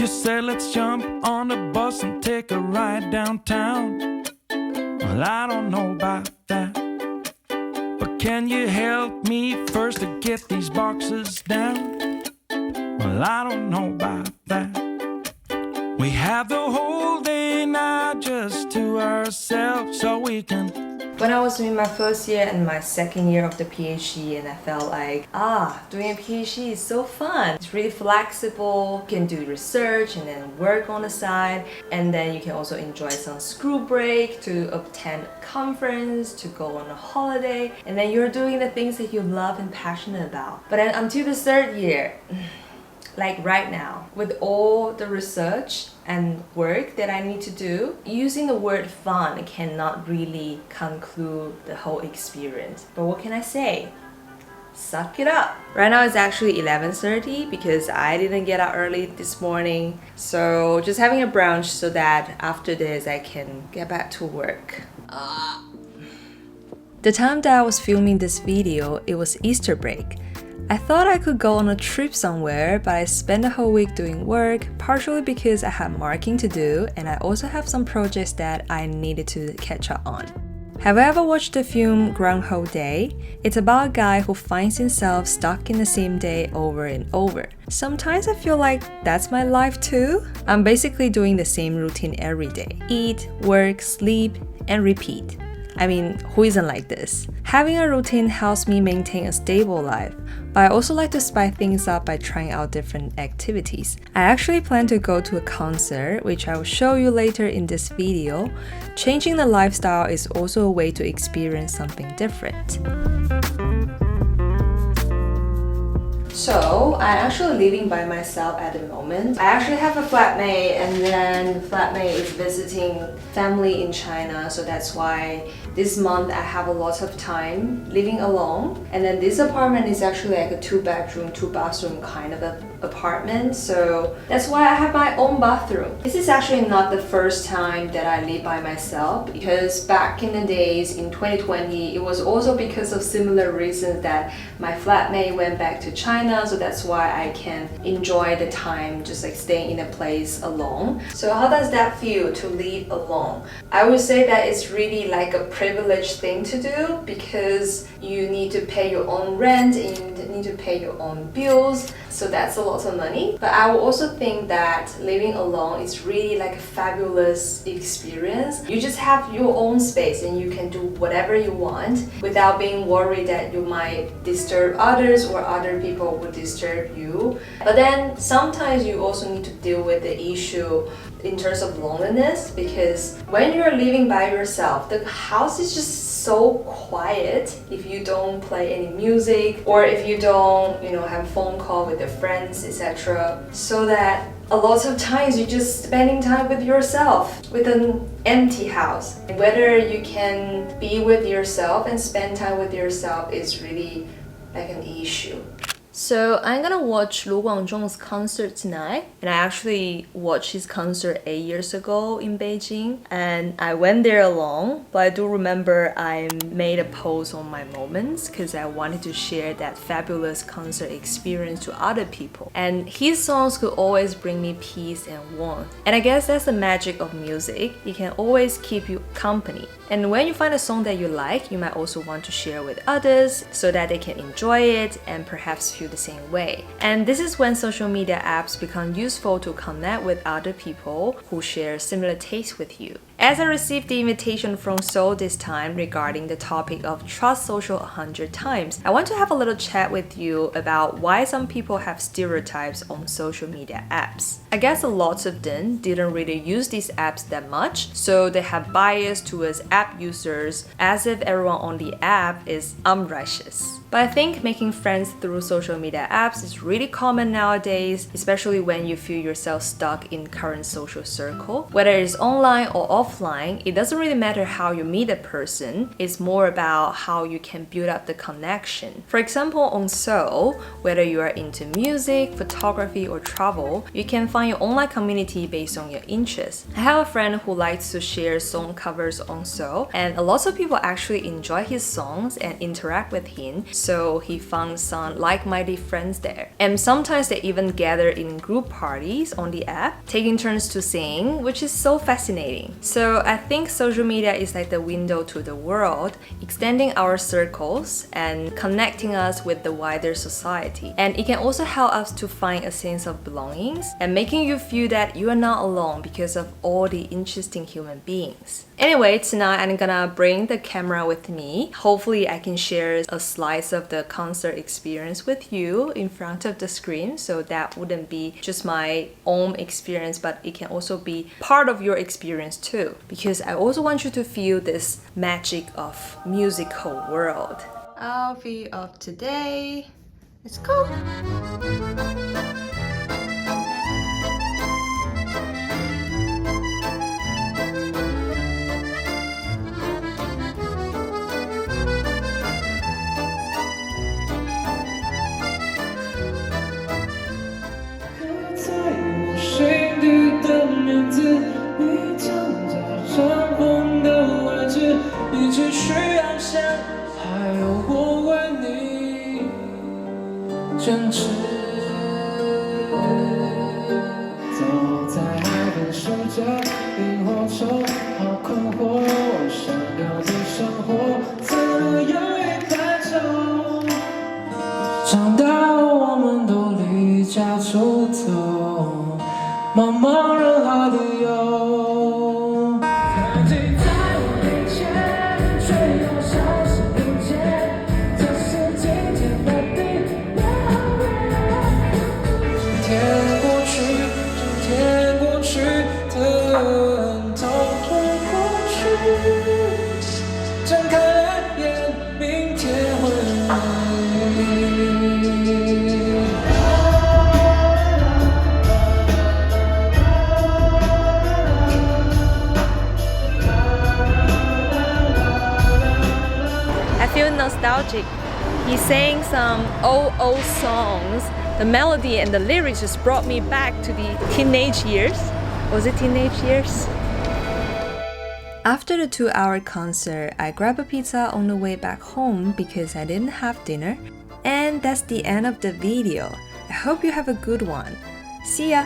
You said let's jump on the bus and take a ride downtown. Well, I don't know about that, but can you help me first to get these boxes down? Well, I don't know about that. We have the whole day now just to ourselves so we can.When I was in my first year and my second year of the PhD, and I felt like, doing a PhD is so fun. It's really flexible. You can do research and then work on the side. And then you can also enjoy some school break to attend a conference, to go on a holiday. And then you're doing the things that you love and passionate about. But then until the third year, like right now, with all the research and work that I need to do, using the word fun cannot really conclude the whole experience. But what can I say? Suck it up. Right now it's actually 11:30 because I didn't get out early this morning. So just having a brunch so that after this I can get back to work. The time that I was filming this video, it was Easter break. I thought I could go on a trip somewhere, but I spent the whole week doing work, partially because I had marking to do, and I also have some projects that I needed to catch up on. Have you ever watched the film Groundhog Day? It's about a guy who finds himself stuck in the same day over and over. Sometimes I feel like that's my life too. I'm basically doing the same routine every day. Eat, work, sleep, and repeat. I mean, who isn't like this? Having a routine helps me maintain a stable life, but I also like to spice things up by trying out different activities. I actually plan to go to a concert, which I will show you later in this video. Changing the lifestyle is also a way to experience something different. So, I'm actually living by myself at the moment. I actually have a flatmate, and then the flatmate is visiting family in China, so that's why this month I have a lot of time living alone. And then this apartment is actually like a 2-bedroom, 2-bathroom kind of a apartment, so that's why I have my own bathroom. This is actually not the first time that I live by myself, because back in the days in 2020, it was also because of similar reasons that my flatmate went back to China, so that's why I can enjoy the time just like staying in a place alone. So how does that feel to live alone? I would say that it's really like a privileged thing to do because you need to pay your own rent and you need to pay your own bills, so that's a lot of money. But I would also think that living alone is really like a fabulous experience. You just have your own space and you can do whatever you want without being worried that you might disturb others or other people will disturb you. But then sometimes you also need to deal with the issue in terms of loneliness, because when you're living by yourself, the house is just so quiet if you don't play any music or if you don't, have phone call with your friends, etc. So that a lot of times you're just spending time with yourself, with an empty house. Whether you can be with yourself and spend time with yourself is really like an issue. So I'm gonna watch Lu Guangzhong's concert tonight, and I actually watched his concert 8 years ago in Beijing, and I went there alone, but I do remember I made a post on my moments because I wanted to share that fabulous concert experience to other people. And his songs could always bring me peace and warmth. And I guess that's the magic of music. It can always keep you company. And when you find a song that you like, you might also want to share with others so that they can enjoy it and perhaps feel the same way. And this is when social media apps become useful to connect with other people who share similar tastes with you. As I received the invitation from Soul this time regarding the topic of trust social 100 times, I want to have a little chat with you about why some people have stereotypes on social media apps. I guess a lot of them didn't really use these apps that much, so they have bias towards app users as if everyone on the app is unrighteous. But I think making friends through social media apps is really common nowadays, especially when you feel yourself stuck in current social circle. Whether it's online or offline, offline, it doesn't really matter how you meet a person, it's more about how you can build up the connection. For example, on Soul, whether you are into music, photography, or travel, you can find your online community based on your interests. I have a friend who likes to share song covers on Soul, and a lot of people actually enjoy his songs and interact with him, so he found some like-minded friends there. And sometimes they even gather in group parties on the app, taking turns to sing, which is so fascinating. So I think social media is like the window to the world, extending our circles and connecting us with the wider society. And it can also help us to find a sense of belongings and making you feel that you are not alone because of all the interesting human beings. Anyway, tonight I'm gonna bring the camera with me. Hopefully I can share a slice of the concert experience with you in front of the screen, so that wouldn't be just my own experience, but it can also be part of your experience too, because I also want you to feel this magic of musical world. Outfit of today. Let's go!坚持走在海边睡着萤火虫，好困惑，我想要的生活怎么有一百种？长大后我们都离家出走，茫茫人海里有他停在我面前，却又消失不见。这是今天的第一天过去，今天过去，疼痛会过去。睁开了眼，明天会来。Nostalgic. He sang some old songs. The melody and the lyrics just brought me back to the teenage years. Was it teenage years? After the 2-hour concert, I grabbed a pizza on the way back home because I didn't have dinner. And that's the end of the video. I hope you have a good one. See ya!